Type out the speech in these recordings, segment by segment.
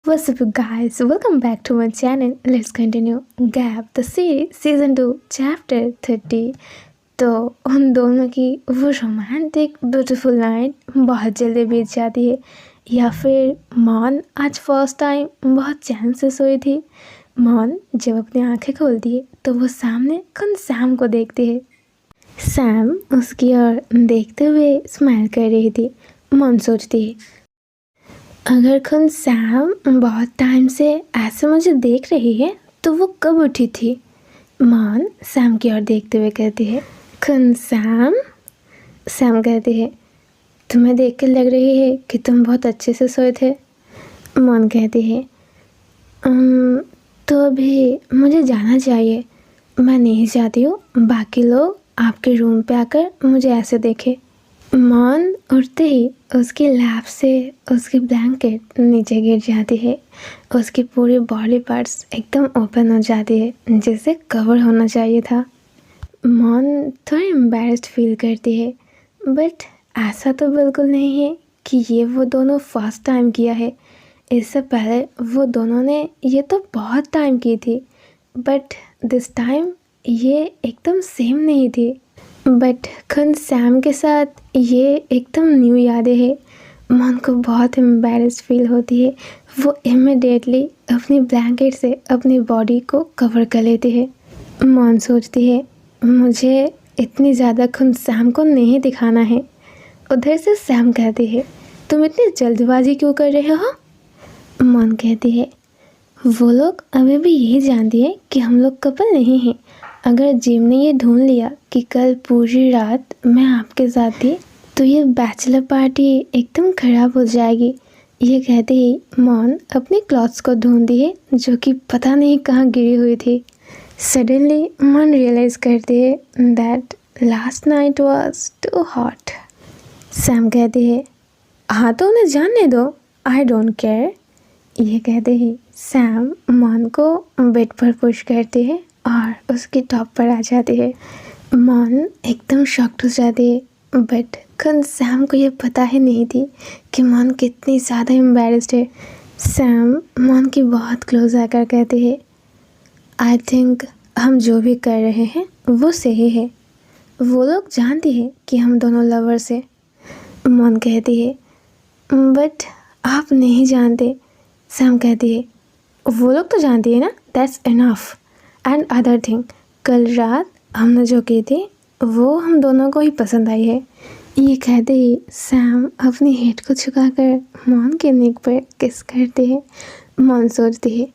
What's up, you guys? Welcome back to my channel. Let's continue Gap the series season 2 chapter 30. तो उन दोनों की वो romantic beautiful night बहुत जल्दी बीत जाती है, या फिर मॉन आज फर्स्ट टाइम बहुत चैन से सोई थी। मॉन जब अपनी आंखें खोलती है तो वो सामने खुद सैम को देखती है। सैम उसकी ओर देखते हुए स्माइल कर रही थी। मॉन सोचती है, अगर खुद सैम बहुत टाइम से ऐसे मुझे देख रही है तो वो कब उठी थी। मॉन सैम की ओर देखते हुए कहती है, खुद सैम। सैम कहती है, तुम्हें देख कर लग रही है कि तुम बहुत अच्छे से सोए थे। मॉन कहती है, तो अभी मुझे जाना चाहिए। मैं नहीं चाहती हूँ बाकी लोग आपके रूम पे आकर मुझे ऐसे देखे। मॉन उठते ही उसकी लैप से उसकी ब्लैंकेट नीचे गिर जाती है। उसकी पूरी बॉडी पार्ट्स एकदम ओपन हो जाती है, जिसे कवर होना चाहिए था। मॉन थोड़ी एम्बैरेस्ड फील करती है, बट ऐसा तो बिल्कुल नहीं है कि ये वो दोनों फर्स्ट टाइम किया है। इससे पहले वो दोनों ने ये तो बहुत टाइम की थी, बट दिस टाइम ये एकदम सेम नहीं थी। बट खुद सैम के साथ ये एकदम न्यू यादें हैं। मॉन को बहुत एम्बैरेस्ड फील होती है। वो इमिडिएटली अपनी ब्लैंकेट से अपनी बॉडी को कवर कर लेती है। मॉन सोचती है, मुझे इतनी ज़्यादा खुद सैम को नहीं दिखाना है। उधर से सैम कहती है, तुम इतनी जल्दबाजी क्यों कर रहे हो। मॉन कहती है, वो लोग अभी भी यही जानती है कि हम लोग कपल नहीं हैं। अगर जिम ने ये ढूंढ लिया कि कल पूरी रात मैं आपके साथ थी तो ये बैचलर पार्टी एकदम ख़राब हो जाएगी। ये कहते ही मॉन अपनी क्लॉथ्स को ढूंढती है जो कि पता नहीं कहाँ गिरी हुई थी। सडनली मॉन रियलाइज़ करती है that last night was too hot. Sam कहती है, हाँ तो उन्हें जानने दो, आई डोंट केयर। ये कहते ही सैम मॉन को बेड पर पुश करती है और उसकी टॉप पर आ जाती है। मॉन एकदम शॉक्ड हो जाती है, बट खुद सैम को ये पता ही नहीं थी कि मॉन कितनी ज़्यादा एम्बैरेस्ड है। सैम मॉन की बहुत क्लोज आकर कहती है, आई थिंक हम जो भी कर रहे हैं वो सही है। वो लोग जानती है कि हम दोनों लवर्स हैं। मॉन कहती है, बट आप नहीं जानते। सैम कहती है, वो लोग तो जानती है ना, that's enough. And other thing, कल रात हमने जो की थी वो हम दोनों को ही पसंद आई है। ये कहते ही सैम अपनी हेड को झुकाकर मॉन के नेक पर किस करते हैं। मॉन सोचती है,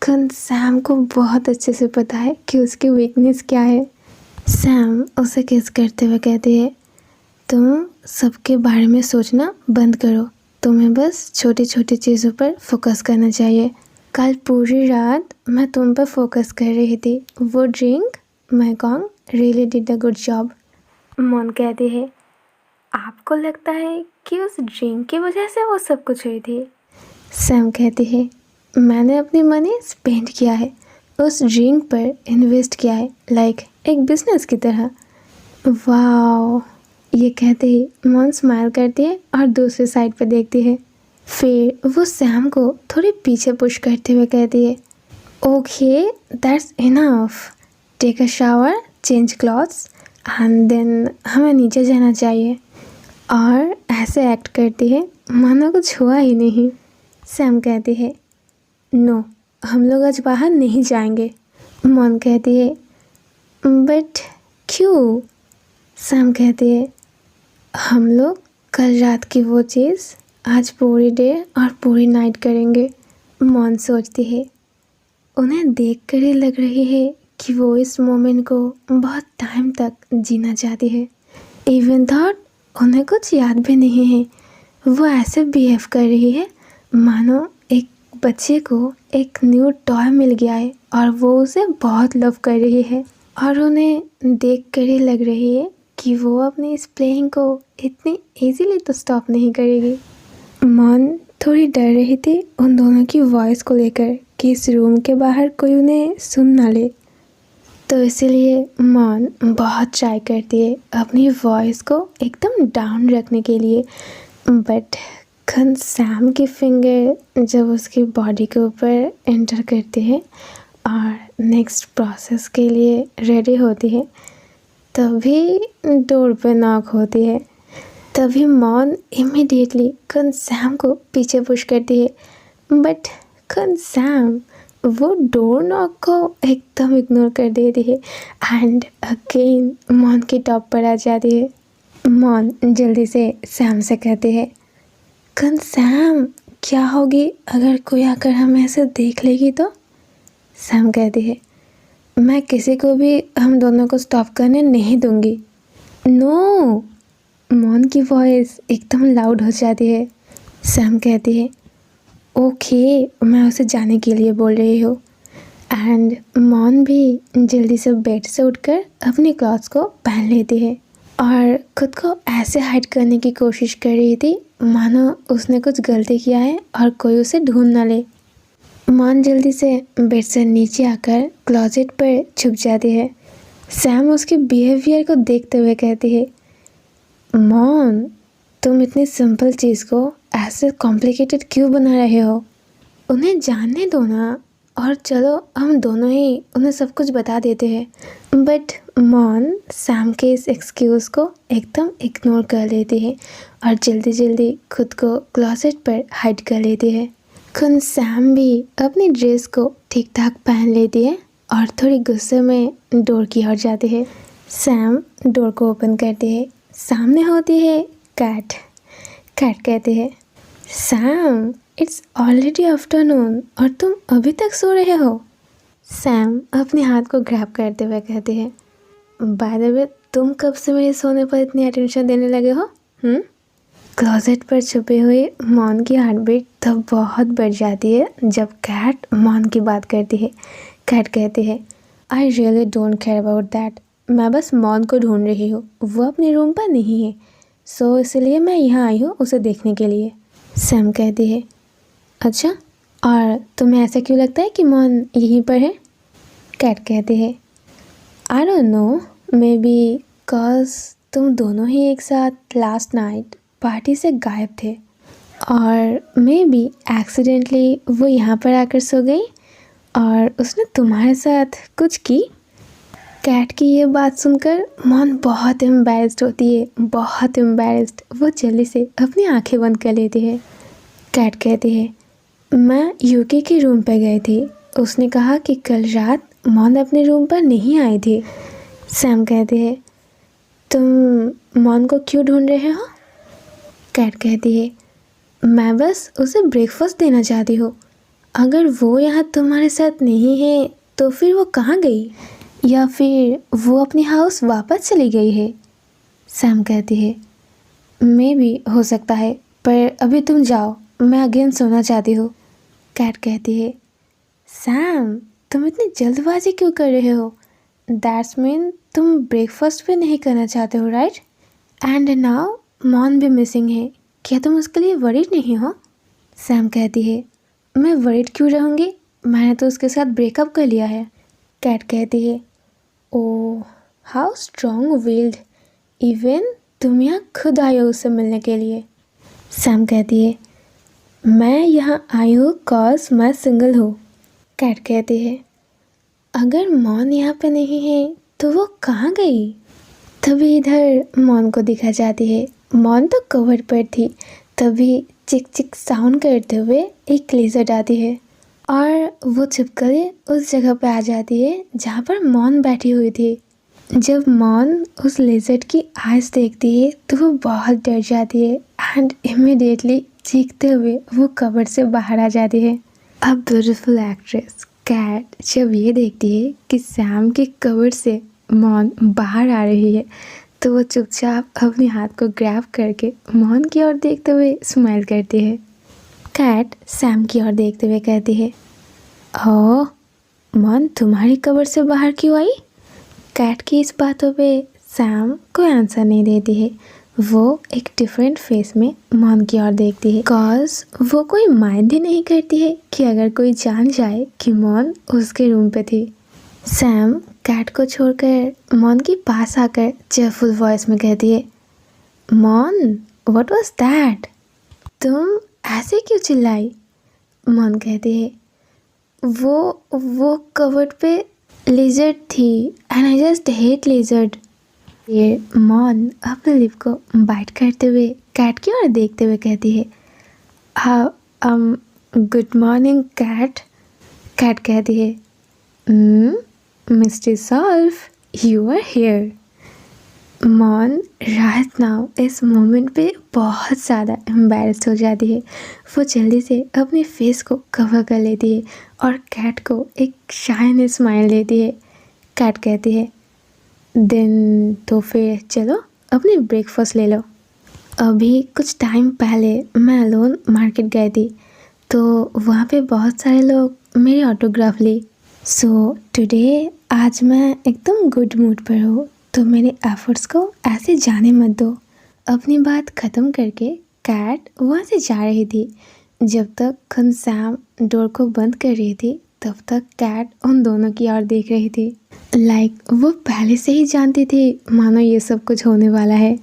खुद सैम को बहुत अच्छे से पता है कि उसकी वीकनेस क्या है। सैम उसे किस करते हुए कहती है, तुम सबके बारे में सोचना बंद करो, तुम्हें बस छोटी छोटी चीज़ों पर फोकस करना चाहिए। कल पूरी रात मैं तुम पर फोकस कर रही थी। वो drink Mekong really did a good job. Mon कहती है, आपको लगता है कि उस ड्रिंक की वजह से वो सब कुछ हुई थी। सैम कहती है, मैंने अपनी मनी स्पेंड किया है, उस ड्रिंक पर इन्वेस्ट किया है, लाइक एक बिजनेस की तरह। वाओ। ये कहते ही मॉन स्माइल करती है और दूसरी साइड पर देखती है। फिर वो सैम को थोड़ी पीछे पुश करते हुए कहती है, okay that's enough, take a shower, change clothes and then हमें नीचे जाना चाहिए। और ऐसे एक्ट करती है मानो कुछ हुआ ही नहीं। सैम कहती है, नो, हम लोग आज बाहर नहीं जाएंगे। मॉन कहती है, बट क्यों। सैम कहती है, हम लोग कल रात की वो चीज़ आज पूरी डे और पूरी नाइट करेंगे। मॉन सोचती है, उन्हें देखकर ही लग रही है कि वो इस मोमेंट को बहुत टाइम तक जीना चाहती है। इवन थॉट उन्हें कुछ याद भी नहीं है। वो ऐसे बिहेव कर रही है मानो एक बच्चे को एक न्यू टॉय मिल गया है और वो उसे बहुत लव कर रही है। और उन्हें देखकर ही लग रही है कि वो अपनी इस प्लेइंग को इतनी इजीली तो स्टॉप नहीं करेगी। मॉन थोड़ी डर रही थी उन दोनों की वॉइस को लेकर कि इस रूम के बाहर कोई उन्हें सुन ना ले, तो इसीलिए मॉन बहुत ट्राई करती है अपनी वॉइस को एकदम डाउन रखने के लिए। बट खन सैम की फिंगर जब उसकी बॉडी के ऊपर एंटर करती है और नेक्स्ट प्रोसेस के लिए रेडी होती है, तभी डोर पे नॉक होती है। तभी मॉन इमीडिएटली खन सैम को पीछे पुश करती है, बट खन सैम वो डोर नॉक को एकदम इग्नोर कर देती है एंड अगेन मॉन के टॉप पर आ जाती है। मॉन जल्दी से सैम से कहती है, खन सैम क्या होगी अगर कोई आकर हमें ऐसे देख लेगी तो? सैम कहती है, मैं किसी को भी हम दोनों को स्टॉप करने नहीं दूंगी। नो! मॉन की वॉइस एकदम लाउड हो जाती है। सैम कहती है, ओके, मैं उसे जाने के लिए बोल रही हूँ। एंड मॉन भी जल्दी से बेड से उठकर अपनी क्लॉथ्स को पहन लेती है और खुद को ऐसे हाइड करने की कोशिश कर रही थी मानो उसने कुछ गलती किया है और कोई उसे ढूंढ ना ले। मॉन जल्दी से बेड से नीचे आकर क्लोजेट पर छुप जाती है। सैम उसके बिहेवियर को देखते हुए कहती है, मॉन, तुम इतनी सिंपल चीज़ को ऐसे कॉम्प्लिकेटेड क्यों बना रहे हो? उन्हें जानने दो ना, और चलो हम दोनों ही उन्हें सब कुछ बता देते हैं। बट मॉन सैम के इस एक्सक्यूज़ को एकदम इग्नोर कर लेती है और जल्दी जल्दी खुद को क्लोजेट पर हाइड कर लेती है। खुद सैम भी अपनी ड्रेस को ठीक ठाक पहन लेती है और थोड़ी गुस्से में डोर की ओर जाती है। सैम डोर को ओपन करती है। सामने होती है कैट। कैट कहती है, सैम, इट्स ऑलरेडी आफ्टरनून और तुम अभी तक सो रहे हो। सैम अपने हाथ को ग्रैब करते हुए कहती है, बाय द वे, तुम कब से मेरे सोने पर इतनी अटेंशन देने लगे हो? क्लोजेट पर छुपे हुए मॉन की हार्ट बीट तब बहुत बढ़ जाती है जब कैट मॉन की बात करती है। कैट कहती है, I really don't care about that. मैं बस मॉन को ढूंढ रही हूँ, वो अपने रूम पर नहीं है, सो इसलिए मैं यहाँ आई हूँ उसे देखने के लिए। सैम कहती है, अच्छा, और तुम्हें ऐसा क्यों लगता है कि मॉन यहीं पर है? कैट कहती है, I don't know, may be cause तुम दोनों ही एक साथ लास्ट नाइट पार्टी से गायब थे और मे बी एक्सीडेंटली वो यहाँ पर आकर सो गई और उसने तुम्हारे साथ कुछ की। कैट की ये बात सुनकर मॉन बहुत एम्बैरेस्ड होती है, बहुत एम्बैरेस्ड। वो जल्दी से अपनी आंखें बंद कर लेती है। कैट कहती है, मैं यूके के रूम पर गई थी, उसने कहा कि कल रात मॉन अपने रूम पर नहीं आई थी। सैम कहती है, तुम मॉन को क्यों ढूंढ रहे हो? कैट कहती है, मैं बस उसे ब्रेकफास्ट देना चाहती हूँ। अगर वो यहाँ तुम्हारे साथ नहीं है तो फिर वो कहाँ गई, या फिर वो अपने हाउस वापस चली गई है? सैम कहती है, मे भी हो सकता है, पर अभी तुम जाओ, मैं अगेन सोना चाहती हूँ। कैट कहती है, सैम, तुम इतनी जल्दबाजी क्यों कर रहे हो? दैट्स मीन तुम ब्रेकफास्ट भी नहीं करना चाहते हो, राइट? एंड नाउ मॉन भी मिसिंग है, क्या तुम उसके लिए वरीड नहीं हो? सैम कहती है, मैं वरीड क्यों रहूँगी, मैंने तो उसके साथ ब्रेकअप कर लिया है। कैट कहती है, ओह, हाउ स्ट्रॉन्ग विल्ड, इवन तुम यहाँ खुद आई हो उससे मिलने के लिए। सैम कहती है, मैं यहाँ आई हूँ कॉज मैं सिंगल हूँ। कैट कहती है, अगर मॉन यहाँ पे नहीं है तो वो कहाँ गई? तभी इधर मॉन को दिखा जाती है। मॉन तो कवर पर थी, तभी चिक चिक साउंड करते हुए एक लेज़र्ड आती है और वो छिपकर उस जगह पे आ जाती है जहाँ पर मॉन बैठी हुई थी। जब मॉन उस लेज़र्ड की आइज़ देखती है तो वो बहुत डर जाती है एंड इमीडिएटली चीखते हुए वो कवर से बाहर आ जाती है। अब ब्यूटीफुल एक्ट्रेस कैट जब ये देखती है कि सैम के कवर से मॉन बाहर आ रही है तो वो चुपचाप अपने हाथ को ग्रैब करके मॉन की ओर देखते हुए स्माइल करती है। कैट सैम की ओर देखते हुए कहती है, ओह, मॉन तुम्हारी कवर से बाहर क्यों आई? कैट की इस बातों पे सैम कोई आंसर नहीं देती है। वो एक डिफरेंट फेस में मॉन की ओर देखती है, कॉज वो कोई माइंड ही नहीं करती है कि अगर कोई जान जाए कि मॉन उसके रूम पे थी। सैम कैट को छोड़कर मॉन के पास आकर चेयरफुल वॉइस में कहती है, मॉन, व्हाट वाज दैट? तुम ऐसे क्यों चिल्लाई? मॉन कहती है, वो कवर्ड पे लिजर्ड थी and I just hate lizard. ये मॉन अपने लिप को बाइट करते हुए कैट की ओर देखते हुए कहती है, गुड मॉर्निंग कैट। कैट कहती है, mister Sol you are here. Mon right now इस मोमेंट पे बहुत ज़्यादा एम्बैरेस्ड हो जाती है। वो जल्दी से अपने फेस को कवर कर लेती है और कैट को एक शाइनी स्माइल देती है। कैट कहती है, देन तो फिर चलो अपनी ब्रेकफास्ट ले लो। अभी कुछ टाइम पहले मैं अलोन मार्केट गई थी, तो वहाँ पे बहुत सारे लोग मेरी ऑटोग्राफ ली। सो टुडे आज मैं एकदम गुड मूड पर हूँ, तो मेरे एफर्ट्स को ऐसे जाने मत दो। अपनी बात ख़त्म करके कैट वहाँ से जा रही थी। जब तक खन सैम डोर को बंद कर रही थी, तब तक कैट उन दोनों की ओर देख रही थी। वो पहले से ही जानती थी मानो ये सब कुछ होने वाला है।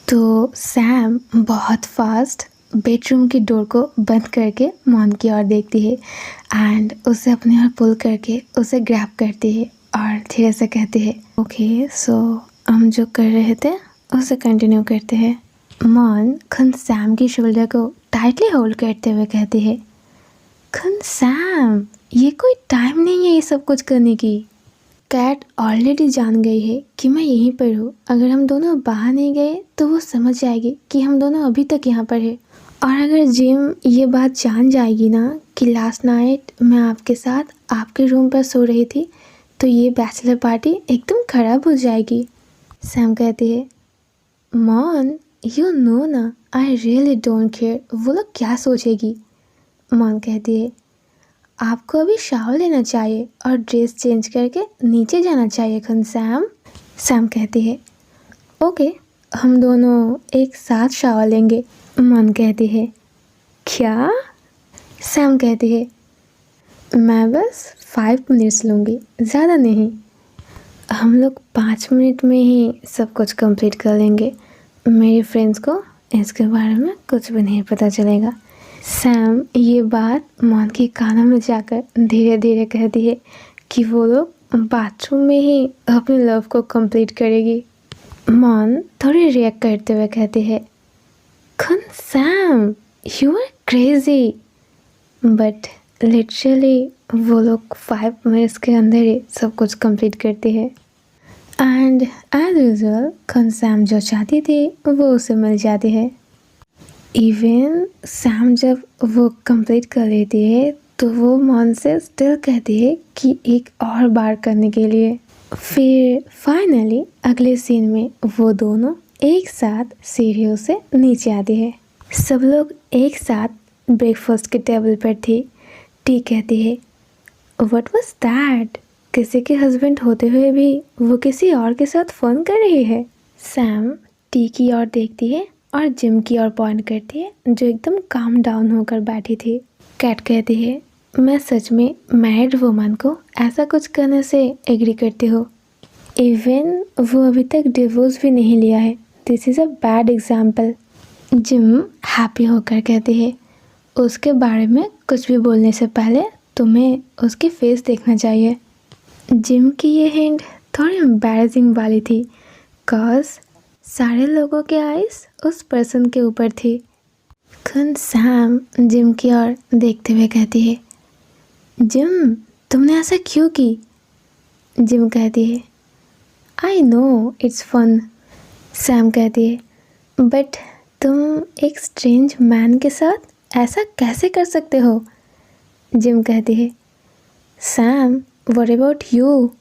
तो सैम बहुत फास्ट बेडरूम की डोर को बंद करके मॉन की ओर देखती है एंड उसे अपने ओर पुल करके उसे ग्रैब करती है और धीरे से कहती है, ओके सो हम जो कर रहे थे उसे कंटिन्यू करते हैं। मॉन खन सैम की शोल्डर को टाइटली होल्ड करते हुए कहती है, खन सैम ये कोई टाइम नहीं है ये सब कुछ करने की। कैट ऑलरेडी जान गई है कि मैं यहीं पर हूँ। अगर हम दोनों बाहर नहीं गए तो वो समझ जाएगी कि हम दोनों अभी तक यहाँ पर है। और अगर जिम ये बात जान जाएगी ना कि लास्ट नाइट मैं आपके साथ आपके रूम पर सो रही थी, तो ये बैचलर पार्टी एकदम ख़राब हो जाएगी। सैम कहती है, मॉन यू नो ना आई रियली डोंट केयर वो लोग क्या सोचेगी। मॉन कहती है, आपको अभी शावर लेना चाहिए और ड्रेस चेंज करके नीचे जाना चाहिए खन सैम। सैम कहती है, ओके हम दोनों एक साथ शावर लेंगे। मॉन कहती है, क्या? सैम कहती है, मैं बस 5 मिनट्स लूँगी, ज़्यादा नहीं। हम लोग 5 मिनट में ही सब कुछ कंप्लीट कर लेंगे। मेरे फ्रेंड्स को इसके बारे में कुछ भी नहीं पता चलेगा। सैम ये बात मॉन के कानों में जाकर धीरे धीरे कहती है कि वो लोग बाथरूम में ही अपनी लव को कंप्लीट करेगी। मॉन थोड़ी रिएक्ट करते हुए कहती है, खन Sam you are crazy. But literally वो लोग 5 मिनट्स के अंदर ही सब कुछ कंप्लीट करती है। एंड एज यूजुअल खन सैम जो चाहती थी वो उसे मिल जाती है। इवन सैम जब वो कंप्लीट कर लेती है तो वो मॉन से स्टिल कहती है कि एक और बार करने के लिए। फिर फाइनली अगले सीन में वो दोनों एक साथ सीढ़ियों से नीचे आते हैं। सब लोग एक साथ ब्रेकफास्ट के टेबल पर थे। टी कहती है, व्हाट वाज दैट? किसी के हस्बैंड होते हुए भी वो किसी और के साथ फ़ोन कर रही है। सैम टी की ओर देखती है और जिम की ओर पॉइंट करती है जो एकदम काम डाउन होकर बैठी थी। कैट कहती है, मैं सच में मैरिड वुमन को ऐसा कुछ करने से एग्री करती हूँ। इवन वो अभी तक डिवोर्स भी नहीं लिया है। This is a bad example. Gym happy होकर कहती है, उसके बारे में कुछ भी बोलने से पहले तुम्हें उसकी फेस देखना चाहिए। जिम की ये हिंट थोड़ी एम्बैरेसिंग वाली थी कॉज सारे लोगों के आइज़ उस पर्सन के ऊपर थी। खन सैम जिम की ओर देखते हुए कहती है, जिम तुमने ऐसा क्यों की? जिम कहती है, I know it's fun. Sam कहती है, बट तुम एक स्ट्रेंज मैन के साथ ऐसा कैसे कर सकते हो? जिम कहती है, Sam what about you?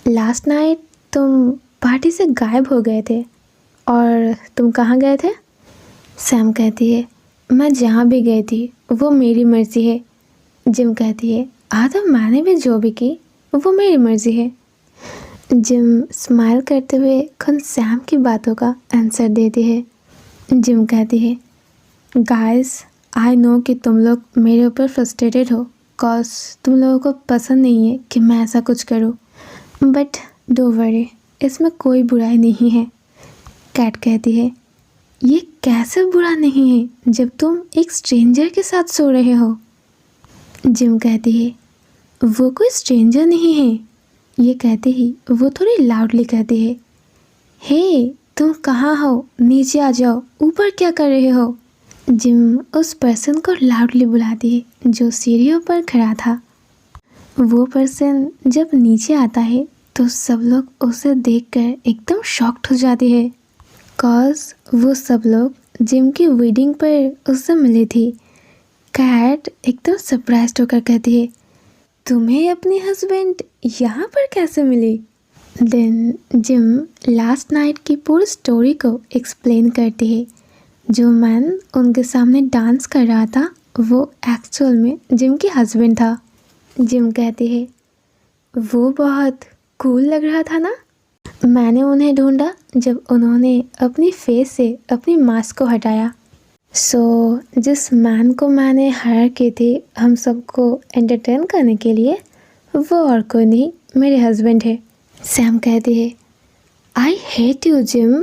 Last night तुम पार्टी से गायब हो गए थे और तुम कहाँ गए थे? सैम कहती है, मैं जहाँ भी गई थी वो मेरी मर्ज़ी है। जिम कहती है, आधा मैंने भी जो भी की वो मेरी मर्ज़ी है। जिम स्माइल करते हुए खुद सैम की बातों का आंसर देती है। जिम कहती है, गाइस आई नो कि तुम लोग मेरे ऊपर फ्रस्ट्रेटेड हो कॉज तुम लोगों को पसंद नहीं है कि मैं ऐसा कुछ करूँ, बट डोंट वरी इसमें कोई बुराई नहीं है। कैट कहती है, ये कैसे बुरा नहीं है जब तुम एक स्ट्रेंजर के साथ सो रहे हो। जिम कहती है, वो कोई स्ट्रेंजर नहीं है। ये कहते ही वो थोड़ी लाउडली कहती है, हे तुम कहाँ हो, नीचे आ जाओ, ऊपर क्या कर रहे हो। जिम उस पर्सन को लाउडली बुलाती है जो सीढ़ियों पर खड़ा था। वो पर्सन जब नीचे आता है तो सब लोग उसे देखकर एकदम शॉक्ड हो जाते हैं, कॉज वो सब लोग जिम की वेडिंग पर उससे मिली थी। कैट एकदम सरप्राइज्ड होकर कहती है, तुम्हें अपनी हस्बैंड यहाँ पर कैसे मिली। देन जिम लास्ट नाइट की पूरी स्टोरी को एक्सप्लेन करती है। जो मैन उनके सामने डांस कर रहा था वो एक्चुअल में जिम की हस्बैंड था। जिम कहती है, वो बहुत कूल लग रहा था ना। मैंने उन्हें ढूंढा जब उन्होंने अपनी फेस से अपनी मास्क को हटाया। जिस मैन को मैंने हायर की थी हम सबको एंटरटेन करने के लिए, वो और कोई नहीं, मेरे हस्बैंड है। सैम कहती है, I hate you gym.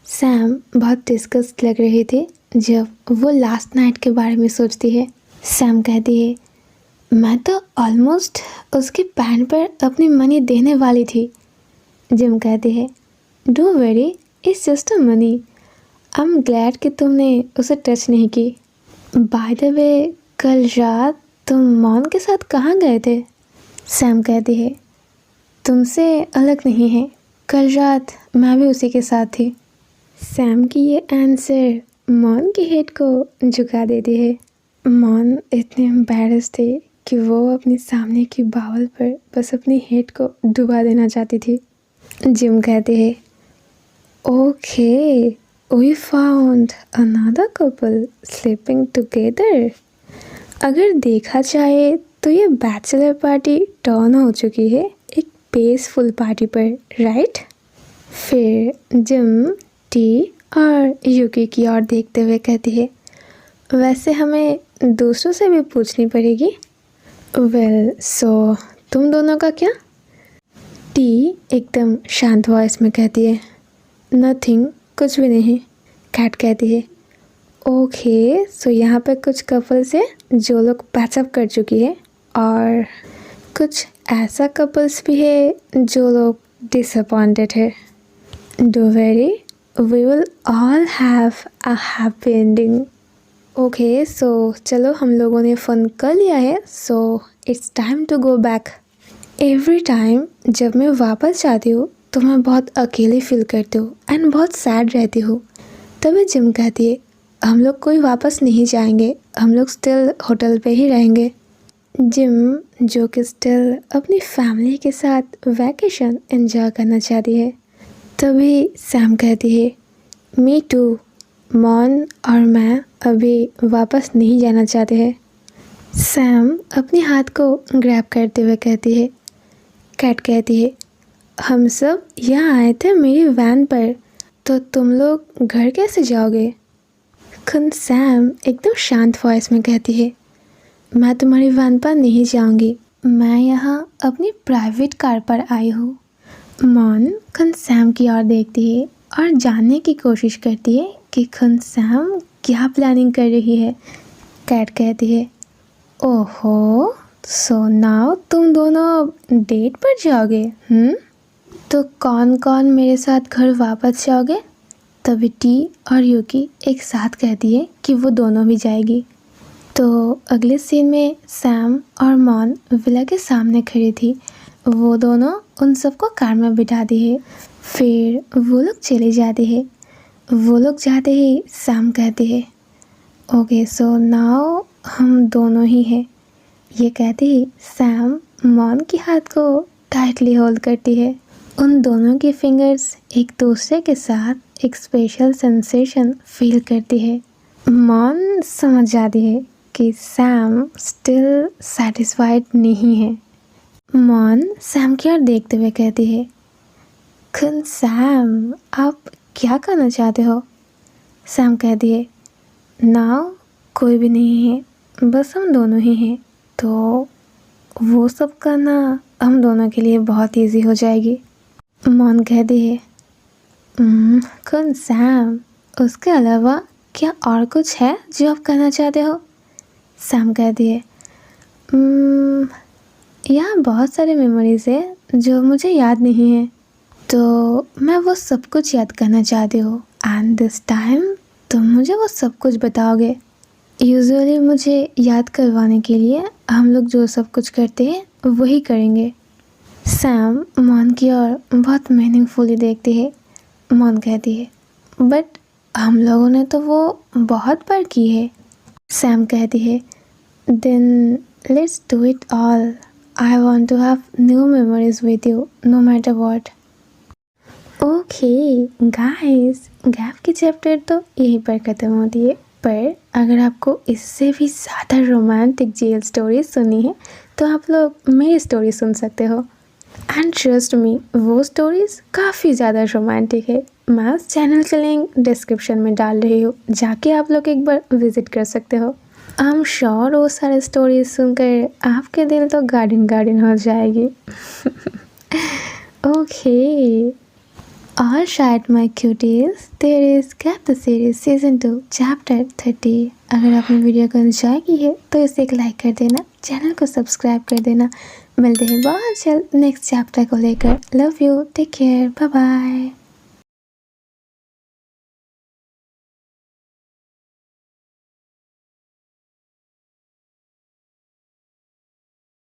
Sam बहुत डिस्गस्ट लग रही थी जब वो लास्ट नाइट के बारे में सोचती है। सैम कहती है, मैं तो ऑलमोस्ट उसके पैंट पर अपनी मनी देने वाली थी। जिम कहती है, don't worry, it's just a money. I am glad कि तुमने उसे टच नहीं की। बाय द वे, कल रात तुम मॉन के साथ कहाँ गए थे। सैम कहती है, तुमसे अलग नहीं है, कल रात मैं भी उसी के साथ थी। सैम की ये आंसर मॉन की हेड को झुका देती है। मॉन इतनी एम्बैरेस थी कि वो अपने सामने की बावल पर बस अपनी हेड को डुबा देना चाहती थी। जिम कहते हैं, okay, we found another couple sleeping together. अगर देखा जाए तो ये बैचलर पार्टी टर्न हो चुकी है एक पीसफुल पार्टी पर, राइट। फिर जिम टी और यूकी की ओर देखते हुए कहती है, वैसे हमें दूसरों से भी पूछनी पड़ेगी। वेल सो तुम दोनों का क्या। टी एकदम शांत वॉइस में कहती है, नथिंग, कुछ भी नहीं। कैट कहती है, ओके, सो यहाँ पे कुछ कपल्स है जो लोग पैचअप कर चुकी है और कुछ ऐसा कपल्स भी है जो लोग डिसअपॉइंटेड है। Don't worry, we will all have a happy ending. Okay, so चलो हम लोगों ने फ़न कर लिया है, so it's time to go back. Every time जब मैं वापस जाती हूँ तो मैं बहुत अकेली फील करती हूँ एंड बहुत सैड रहती हूँ। तभी जिम कहती है, हम लोग कोई वापस नहीं जाएंगे, हम लोग स्टिल होटल पे ही रहेंगे। जिम जो कि स्टिल अपनी फैमिली के साथ वैकेशन एंजॉय करना चाहती है। तभी सैम कहती है, मी टू, मॉन और मैं अभी वापस नहीं जाना चाहते हैं। सैम अपने हाथ को ग्रैब करते हुए कहती है। कैट कहती है, हम सब यहाँ आए थे मेरी वैन पर, तो तुम लोग घर कैसे जाओगे। खुद सैम एकदम शांत वॉइस में कहती है, मैं तुम्हारी वैन पर नहीं जाऊँगी, मैं यहाँ अपनी प्राइवेट कार पर आई हूँ। मॉन खुद सैम की ओर देखती है और जानने की कोशिश करती है कि खुद सैम क्या प्लानिंग कर रही है। कैट कहती है, ओहो, सो नाउ तुम दोनों डेट पर जाओगे। तो कौन कौन मेरे साथ घर वापस जाओगे। तभी टी और यूकी एक साथ कहती है कि वो दोनों भी जाएगी। तो अगले सीन में सैम और मॉन विला के सामने खड़ी थी। वो दोनों उन सबको कार में बिठाती है। फिर वो लोग चले जाते हैं। वो लोग जाते ही सैम कहते हैं, ओके, सो नाउ हम दोनों ही हैं। ये कहते ही सैम मॉन के हाथ को टाइटली होल्ड करती है। उन दोनों की फिंगर्स एक दूसरे के साथ एक स्पेशल सेंसेशन फील करती है। मॉन समझ जाती है कि सैम स्टिल सेटिस्फाइड नहीं है। मॉन सैम की ओर देखते हुए कहती है, खुद सैम, आप क्या करना चाहते हो। सैम कहती है, नाउ कोई भी नहीं है, बस हम दोनों ही हैं, तो वो सब करना हम दोनों के लिए बहुत इजी हो जाएगी। मॉन कहती है, खुद सैम, उसके अलावा क्या और कुछ है जो आप करना चाहते हो? सैम कहती है, यहाँ बहुत सारे मेमोरीज है जो मुझे याद नहीं है, तो मैं वो सब कुछ याद करना चाहती हूँ। एंड दिस टाइम तुम मुझे वो सब कुछ बताओगे। यूजुअली मुझे याद करवाने के लिए हम लोग जो सब कुछ करते हैं वही करेंगे। सैम मॉन की ओर बहुत मीनिंगफुली देखती है। मॉन कहती है, बट हम लोगों ने तो वो बहुत बार की है। सैम कहती है, then let's do it all. I want to have new memories with you no matter what. Okay guys, gap की चैप्टर तो यहीं पर ख़त्म होती है, पर अगर आपको इससे भी ज़्यादा रोमांटिक जेल स्टोरी सुननी है तो आप लोग मेरी स्टोरी सुन सकते हो। एंड ट्रस्ट मी, वो स्टोरीज़ काफ़ी ज़्यादा रोमांटिक है। मैं उस चैनल का लिंक डिस्क्रिप्शन में डाल रही हूँ, जाके आप लोग एक बार विज़िट कर सकते हो। आई एम श्योर वो सारे स्टोरीज सुनकर आपके दिल तो गार्डन गार्डन हो जाएगी। ओके और शायद my cuties, there is gap the series season 2 chapter 30। अगर आपने वीडियो को एंजॉय की है तो इसे एक लाइक कर देना, चैनल को सब्सक्राइब कर देना। मिलते हैं बहुत जल्द नेक्स्ट चैप्टर को लेकर। Love you, take care, bye bye.